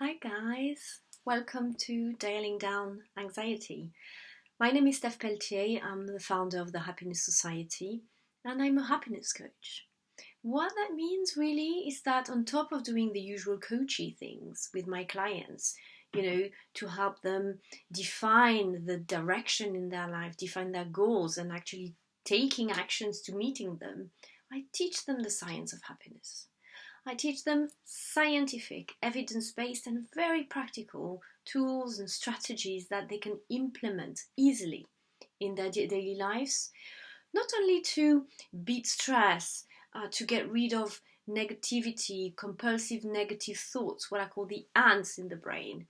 Hi guys, welcome to Dialing Down Anxiety. My name is Steph Peltier, I'm the founder of the Happiness Society and I'm a happiness coach. What that means really is that on top of doing the usual coachy things with my clients, to help them define the direction in their life, define their goals and actually taking actions to meeting them, I teach them the science of happiness. I teach them scientific, evidence-based and very practical tools and strategies that they can implement easily in their daily lives, not only to beat stress, to get rid of negativity, compulsive negative thoughts, what I call the ants in the brain,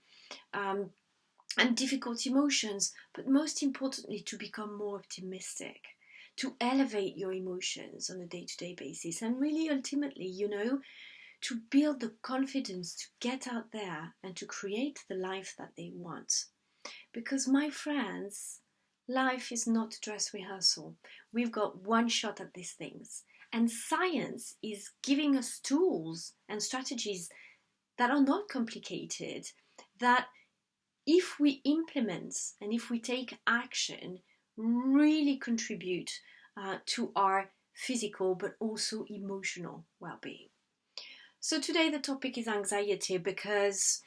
and difficult emotions, but most importantly to become more optimistic, to elevate your emotions on a day-to-day basis and really ultimately, to build the confidence to get out there and to create the life that they want. Because my friends, life is not a dress rehearsal. We've got one shot at these things. And science is giving us tools and strategies that are not complicated, that if we implement and if we take action, really contribute to our physical but also emotional well-being. So today the topic is anxiety because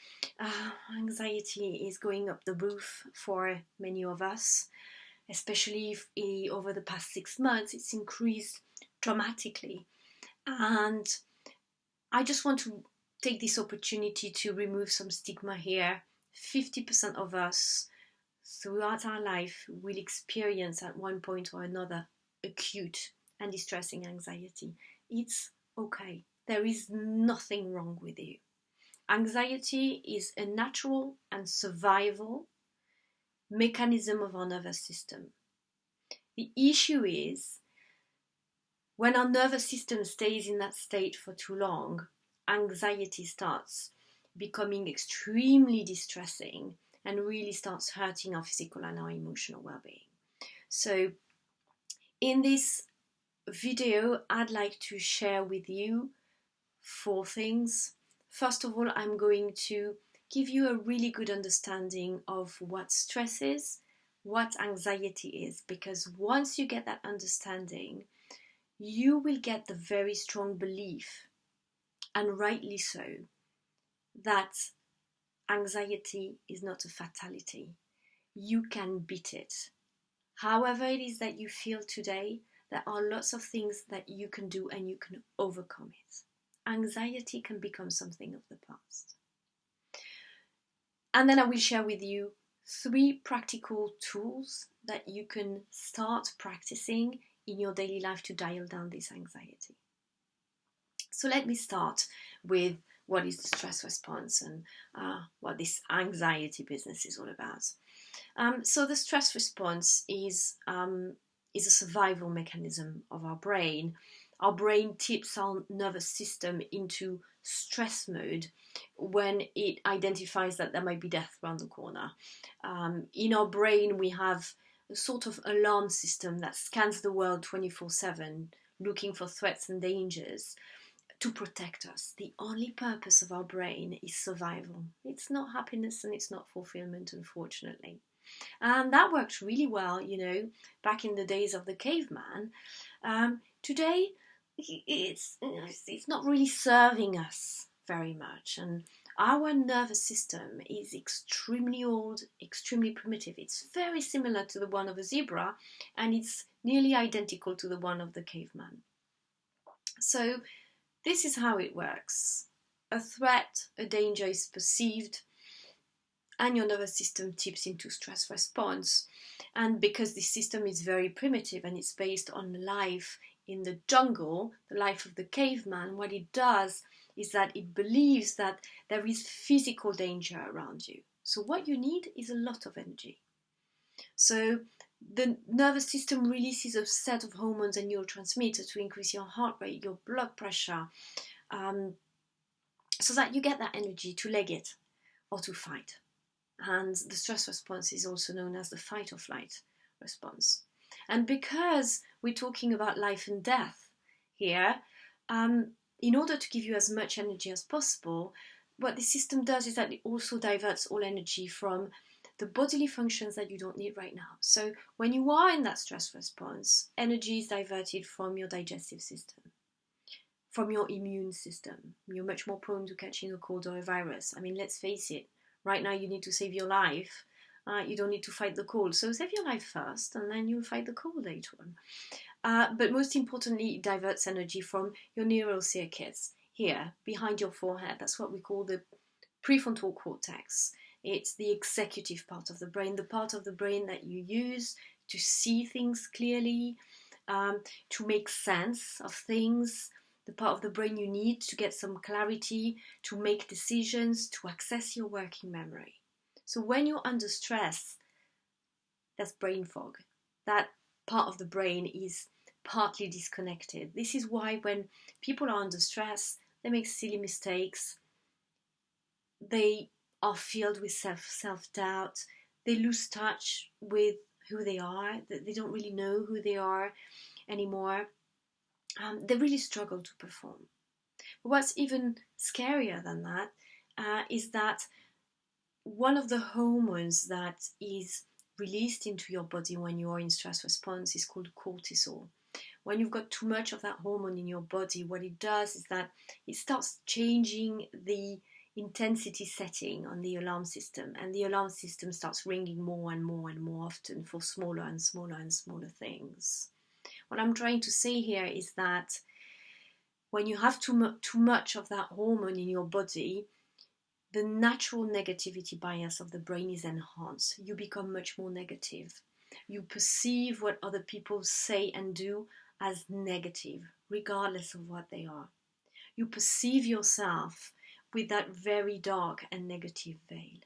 anxiety is going up the roof for many of us, especially if over the past 6 months it's increased dramatically. And I just want to take this opportunity to remove some stigma here. 50% of us throughout our life will experience at one point or another acute and distressing anxiety. It's okay. There is nothing wrong with you. Anxiety is a natural and survival mechanism of our nervous system. The issue is when our nervous system stays in that state for too long, anxiety starts becoming extremely distressing and really starts hurting our physical and our emotional well-being. So in this video, I'd like to share with you 4 things. First of all, I'm going to give you a really good understanding of what stress is, what anxiety is, because once you get that understanding, you will get the very strong belief, and rightly so, that anxiety is not a fatality. You can beat it. However it is that you feel today, there are lots of things that you can do and you can overcome it. Anxiety can become something of the past. And then I will share with you 3 practical tools that you can start practicing in your daily life to dial down this anxiety. So let me start with what is the stress response and what this anxiety business is all about. So the stress response is a survival mechanism of our brain. Our brain tips our nervous system into stress mode when it identifies that there might be death around the corner. In our brain, we have a sort of alarm system that scans the world 24/7, looking for threats and dangers to protect us. The only purpose of our brain is survival. It's not happiness and it's not fulfillment, unfortunately. And that worked really well, back in the days of the caveman. Today, it's not really serving us very much. And our nervous system is extremely old, extremely primitive. It's very similar to the one of a zebra, and it's nearly identical to the one of the caveman. So this is how it works. A threat, a danger is perceived, and your nervous system tips into stress response. And because this system is very primitive and it's based on life in the jungle, the life of the caveman, what it does is that it believes that there is physical danger around you. So what you need is a lot of energy. So the nervous system releases a set of hormones and neurotransmitters to increase your heart rate, your blood pressure, so that you get that energy to leg it or to fight. And the stress response is also known as the fight or flight response. And because we're talking about life and death here, in order to give you as much energy as possible, what this system does is that it also diverts all energy from the bodily functions that you don't need right now. So when you are in that stress response, energy is diverted from your digestive system, from your immune system. You're much more prone to catching a cold or a virus. I mean, let's face it, right now you need to save your life. You don't need to fight the cold. So save your life first, and then you'll fight the cold later on. But most importantly, it diverts energy from your neural circuits here, behind your forehead. That's what we call the prefrontal cortex. It's the executive part of the brain, the part of the brain that you use to see things clearly, to make sense of things, the part of the brain you need to get some clarity, to make decisions, to access your working memory. So when you're under stress, that's brain fog. That part of the brain is partly disconnected. This is why when people are under stress, they make silly mistakes. They are filled with self-doubt. They lose touch with who they are. They don't really know who they are anymore. They really struggle to perform. But what's even scarier than that is that one of the hormones that is released into your body when you are in stress response is called cortisol. When you've got too much of that hormone in your body, what it does is that it starts changing the intensity setting on the alarm system, and the alarm system starts ringing more and more and more often for smaller and smaller and smaller things. What I'm trying to say here is that when you have too much of that hormone in your body, the natural negativity bias of the brain is enhanced. You become much more negative. You perceive what other people say and do as negative, regardless of what they are. You perceive yourself with that very dark and negative veil.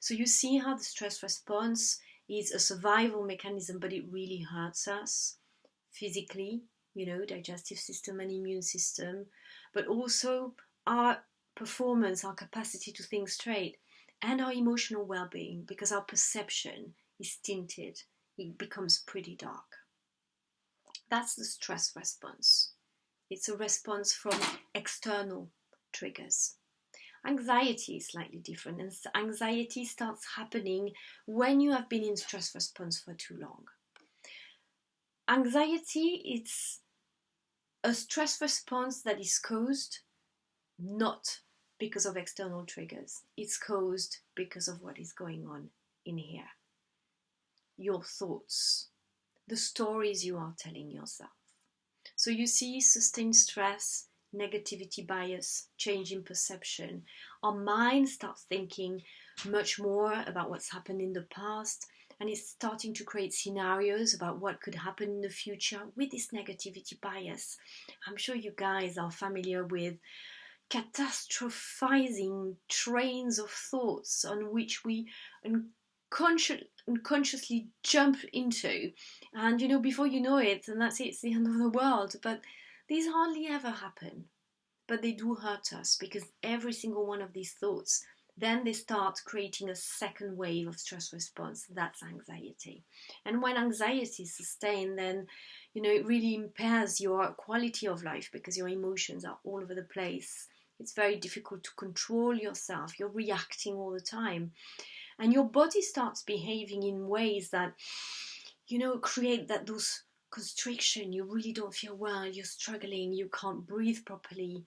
So you see how the stress response is a survival mechanism, but it really hurts us physically, digestive system and immune system, but also our performance, our capacity to think straight, and our emotional well-being, because our perception is tinted. It becomes pretty dark. That's the stress response. It's a response from external triggers. Anxiety is slightly different, and anxiety starts happening when you have been in stress response for too long. Anxiety is a stress response that is caused not because of external triggers. It's caused because of what is going on in here. Your thoughts, the stories you are telling yourself. So you see sustained stress, negativity bias, change in perception. Our mind starts thinking much more about what's happened in the past, and it's starting to create scenarios about what could happen in the future with this negativity bias. I'm sure you guys are familiar with catastrophizing trains of thoughts on which we unconsciously jump into, and before you know it, and that's it, it's the end of the world. But these hardly ever happen, but they do hurt us, because every single one of these thoughts, then they start creating a second wave of stress response. That's anxiety. And when anxiety is sustained, then it really impairs your quality of life, because your emotions are all over the place. It's very difficult to control yourself. You're reacting all the time. And your body starts behaving in ways that, create those constriction. You really don't feel well. You're struggling. You can't breathe properly.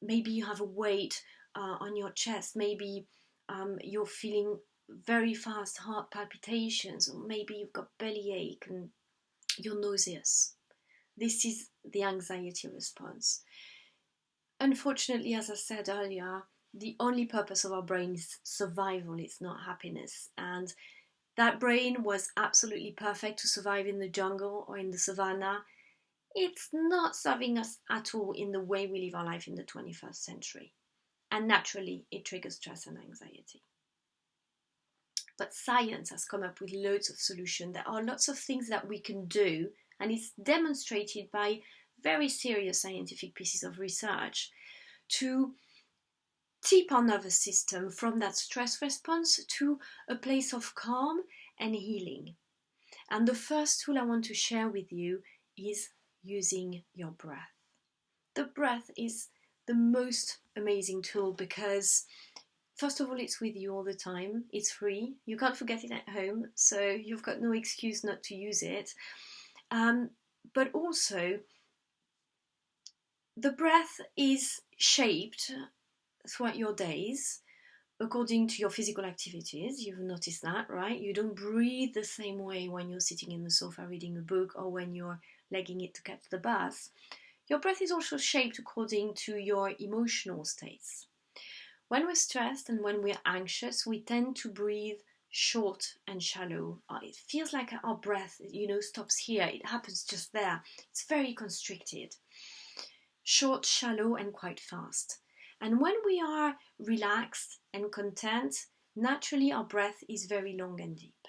Maybe you have a weight on your chest. Maybe you're feeling very fast heart palpitations, or maybe you've got bellyache and you're nauseous. This is the anxiety response. Unfortunately, as I said earlier, the only purpose of our brain is survival. It's not happiness. And that brain was absolutely perfect to survive in the jungle or in the savannah. It's not serving us at all in the way we live our life in the 21st century. And naturally, it triggers stress and anxiety. But science has come up with loads of solutions. There are lots of things that we can do, and it's demonstrated by very serious scientific pieces of research to tip our nervous system from that stress response to a place of calm and healing. And the first tool I want to share with you is using your breath. The breath is the most amazing tool because, first of all, it's with you all the time. It's free. You can't forget it at home, so you've got no excuse not to use it. But also, the breath is shaped throughout your days according to your physical activities. You've noticed that, right? You don't breathe the same way when you're sitting in the sofa reading a book or when you're legging it to catch the bus. Your breath is also shaped according to your emotional states. When we're stressed and when we're anxious, we tend to breathe short and shallow. It feels like our breath, stops here. It happens just there. It's very constricted. Short, shallow, and quite fast. And when we are relaxed and content, naturally our breath is very long and deep.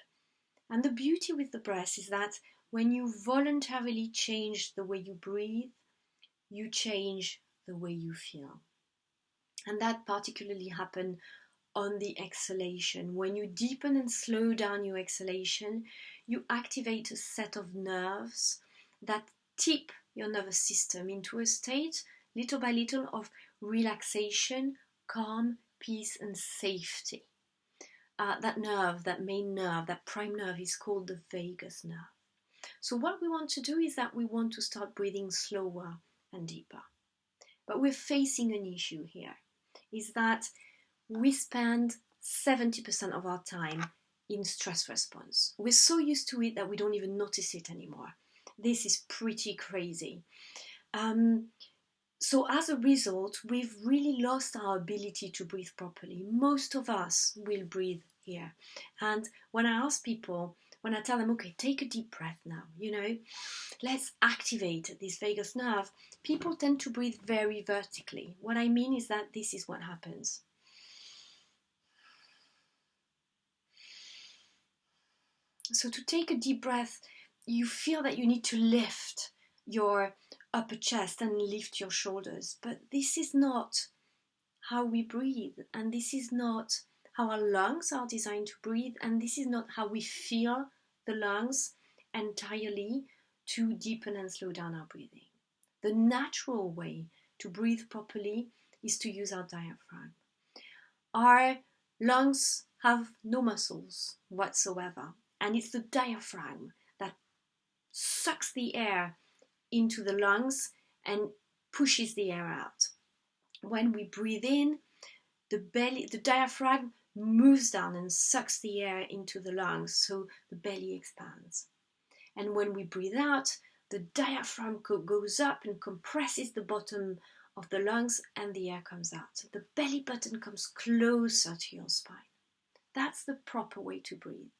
And the beauty with the breath is that when you voluntarily change the way you breathe, you change the way you feel. And that particularly happens on the exhalation. When you deepen and slow down your exhalation, you activate a set of nerves that tip your nervous system into a state, little by little, of relaxation, calm, peace, and safety. That nerve, that main nerve, that prime nerve is called the vagus nerve. So what we want to do is that we want to start breathing slower and deeper. But we're facing an issue here, is that we spend 70% of our time in stress response. We're so used to it that we don't even notice it anymore. This is pretty crazy. So as a result, we've really lost our ability to breathe properly. Most of us will breathe here. And when I ask people, when I tell them, okay, take a deep breath now, let's activate this vagus nerve, people tend to breathe very vertically. What I mean is that this is what happens. So to take a deep breath, you feel that you need to lift your upper chest and lift your shoulders. But this is not how we breathe, and this is not how our lungs are designed to breathe, and this is not how we feel the lungs entirely to deepen and slow down our breathing. The natural way to breathe properly is to use our diaphragm. Our lungs have no muscles whatsoever, and it's the diaphragm that sucks the air into the lungs and pushes the air out. When we breathe in, the diaphragm moves down and sucks the air into the lungs, so the belly expands. And when we breathe out, the diaphragm goes up and compresses the bottom of the lungs and the air comes out. The belly button comes closer to your spine. That's the proper way to breathe.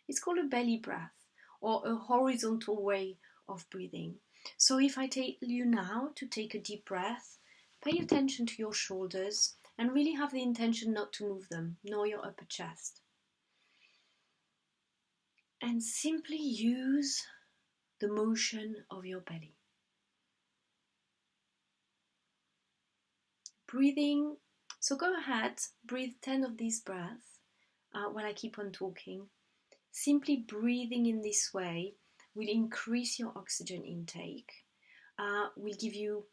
It's called a belly breath or a horizontal way of breathing. So if I tell you now to take a deep breath, pay attention to your shoulders and really have the intention not to move them, nor your upper chest. And simply use the motion of your belly. Breathing, so go ahead, breathe 10 of these breaths while I keep on talking. Simply breathing in this way will increase your oxygen intake, will give you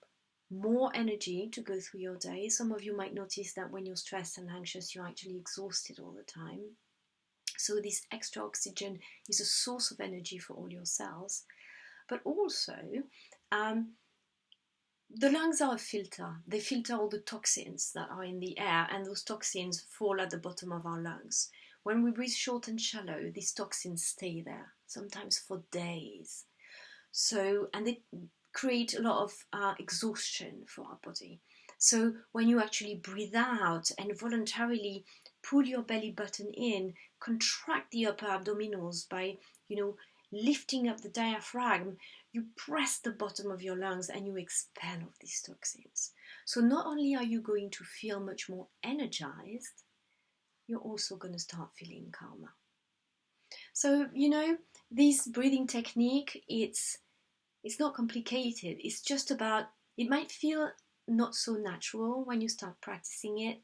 more energy to go through your day. Some of you might notice that when you're stressed and anxious, you're actually exhausted all the time. So this extra oxygen is a source of energy for all your cells. But also, the lungs are a filter. They filter all the toxins that are in the air, and those toxins fall at the bottom of our lungs. When we breathe short and shallow, these toxins stay there, sometimes for days. And they create a lot of exhaustion for our body. So when you actually breathe out and voluntarily pull your belly button in, contract the upper abdominals by, lifting up the diaphragm, you press the bottom of your lungs and you expel all these toxins. So not only are you going to feel much more energized, you're also going to start feeling calmer. So, this breathing technique, it's not complicated. It's just about, it might feel not so natural when you start practicing it,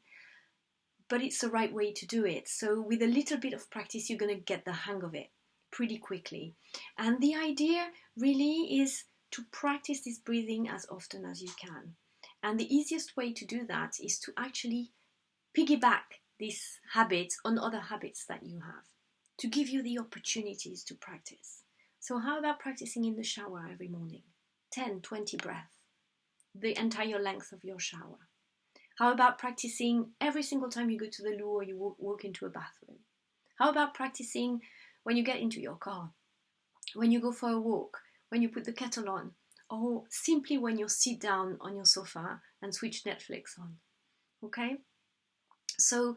but it's the right way to do it. So with a little bit of practice, you're going to get the hang of it pretty quickly. And the idea really is to practice this breathing as often as you can. And the easiest way to do that is to actually piggyback these habits on other habits that you have, to give you the opportunities to practice. So how about practicing in the shower every morning? 10, 20 breaths, the entire length of your shower. How about practicing every single time you go to the loo or you walk into a bathroom? How about practicing when you get into your car, when you go for a walk, when you put the kettle on, or simply when you sit down on your sofa and switch Netflix on? Okay? So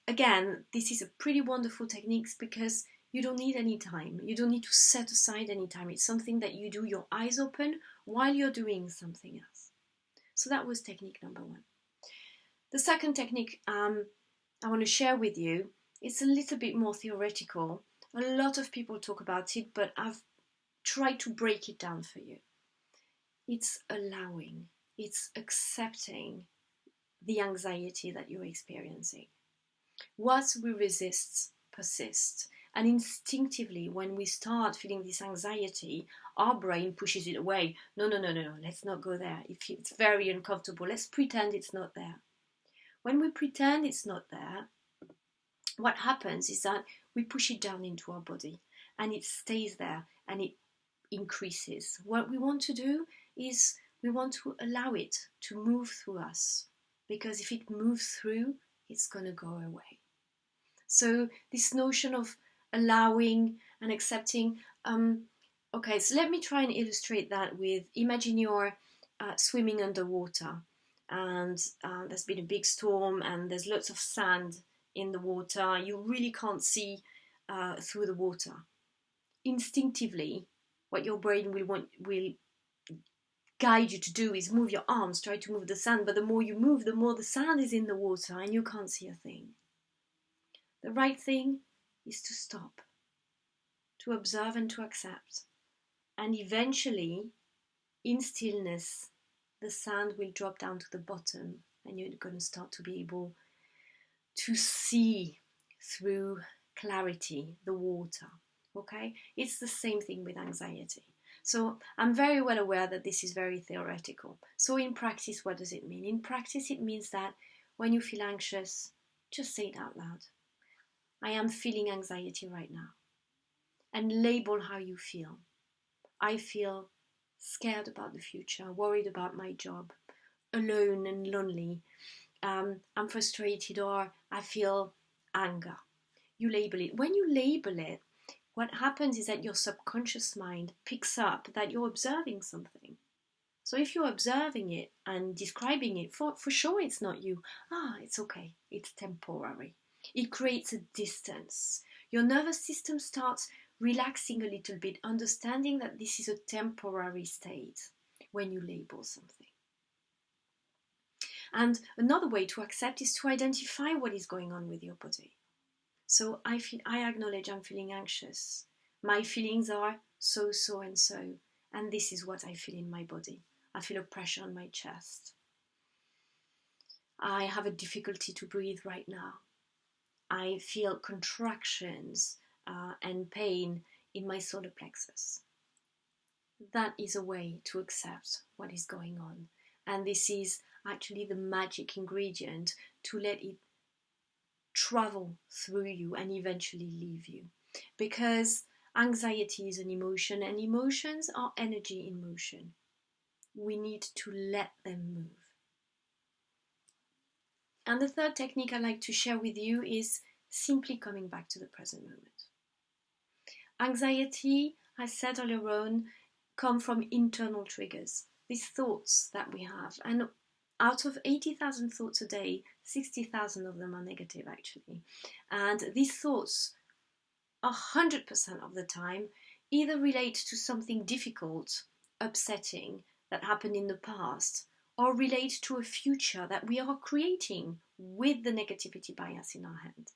again, this is a pretty wonderful technique because you don't need any time. You don't need to set aside any time. It's something that you do your eyes open while you're doing something else. So that was technique number 1. The second technique I want to share with you, it's a little bit more theoretical. A lot of people talk about it, but I've tried to break it down for you. It's allowing, it's accepting the anxiety that you're experiencing. What we resist persists. And instinctively, when we start feeling this anxiety, our brain pushes it away. No, let's not go there. It's very uncomfortable. Let's pretend it's not there. When we pretend it's not there, what happens is that we push it down into our body and it stays there and it increases. What we want to do is we want to allow it to move through us, because if it moves through, it's going to go away. So this notion of allowing and accepting, okay, so let me try and illustrate that with, imagine you're swimming underwater and there's been a big storm and there's lots of sand in the water. You really can't see through the water. Instinctively, what your brain will guide you to do is move your arms, try to move the sand, but the more you move, the more the sand is in the water and you can't see a thing. The right thing is to stop, to observe and to accept. And eventually, in stillness, the sand will drop down to the bottom and you're going to start to be able to see through clarity the water. Okay? It's the same thing with anxiety. So I'm very well aware that this is very theoretical. So in practice, what does it mean? In practice, it means that when you feel anxious, just say it out loud. I am feeling anxiety right now. And label how you feel. I feel scared about the future, worried about my job, alone and lonely. I'm frustrated, or I feel anger. You label it. When you label it, what happens is that your subconscious mind picks up that you're observing something. So if you're observing it and describing it, for sure it's not you. It's okay. It's temporary. It creates a distance. Your nervous system starts relaxing a little bit, understanding that this is a temporary state when you label something. And another way to accept is to identify what is going on with your body. So I acknowledge I'm feeling anxious. My feelings are so and so, and this is what I feel in my body. I feel a pressure on my chest. I have a difficulty to breathe right now. I feel contractions and pain in my solar plexus. That is a way to accept what is going on. And this is actually the magic ingredient to let it travel through you and eventually leave you. Because anxiety is an emotion, and emotions are energy in motion. We need to let them move. And the third technique I'd like to share with you is simply coming back to the present moment. Anxiety, as I said earlier on, come from internal triggers, these thoughts that we have. And out of 80,000 thoughts a day, 60,000 of them are negative actually. And these thoughts, 100% of the time, either relate to something difficult, upsetting, that happened in the past, or relate to a future that we are creating with the negativity bias in our head.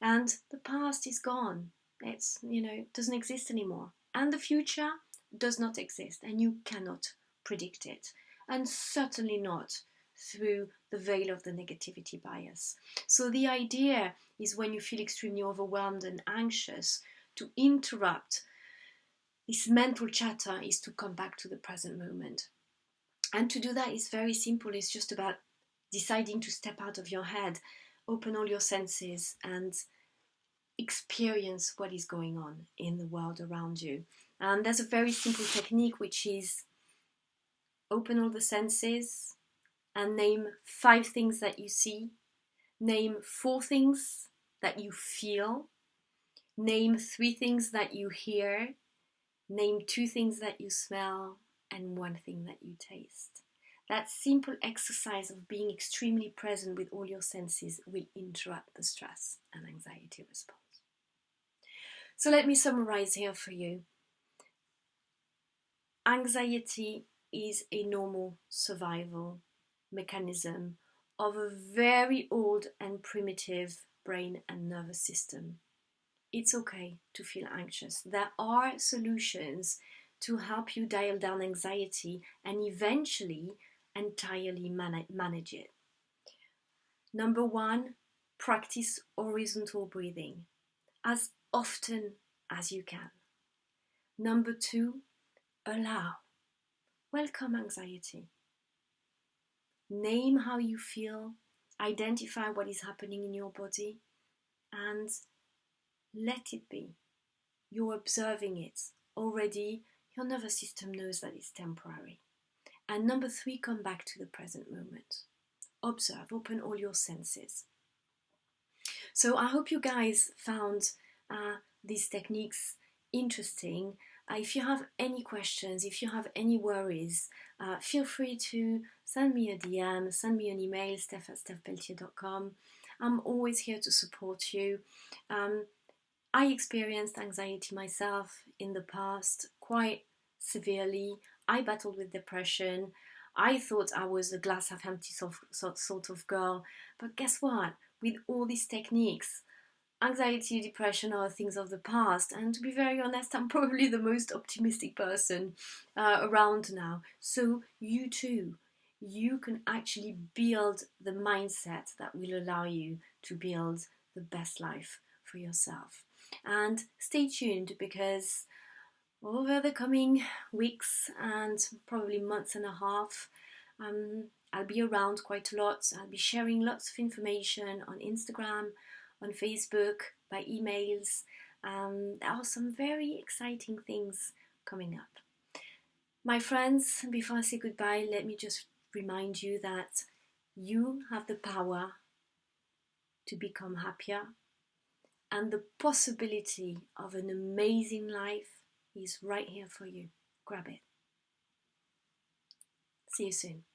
And the past is gone. It's, doesn't exist anymore. And the future does not exist, and you cannot predict it. And certainly not through the veil of the negativity bias. So the idea is, when you feel extremely overwhelmed and anxious, to interrupt this mental chatter is to come back to the present moment. And to do that is very simple. It's just about deciding to step out of your head, open all your senses, and experience what is going on in the world around you. And there's a very simple technique, which is open all the senses and name 5 things that you see, name 4 things that you feel, name 3 things that you hear, name 2 things that you smell, and 1 thing that you taste. That simple exercise of being extremely present with all your senses will interrupt the stress and anxiety response. So let me summarize here for you. Anxiety is a normal survival mechanism of a very old and primitive brain and nervous system. It's okay to feel anxious. There are solutions to help you dial down anxiety and eventually entirely manage it. Number 1, practice horizontal breathing as often as you can. Number 2, welcome anxiety. Name how you feel, identify what is happening in your body, and let it be. You're observing it. Already, your nervous system knows that it's temporary. And number 3, come back to the present moment. Observe, open all your senses. So I hope you guys found these techniques interesting. If you have any questions, if you have any worries, feel free to send me a DM, send me an email, steph@stephpeltier.com. I'm always here to support you. I experienced anxiety myself in the past quite severely. I battled with depression. I thought I was a glass half empty sort of girl. But guess what? With all these techniques, anxiety, depression are things of the past. And to be very honest, I'm probably the most optimistic person around now. So you too, you can actually build the mindset that will allow you to build the best life for yourself. And stay tuned, because over the coming weeks and probably months and a half, I'll be around quite a lot. I'll be sharing lots of information on Instagram, on Facebook, by emails. There are some very exciting things coming up. My friends, before I say goodbye, let me just remind you that you have the power to become happier, and the possibility of an amazing life is right here for you. Grab it. See you soon.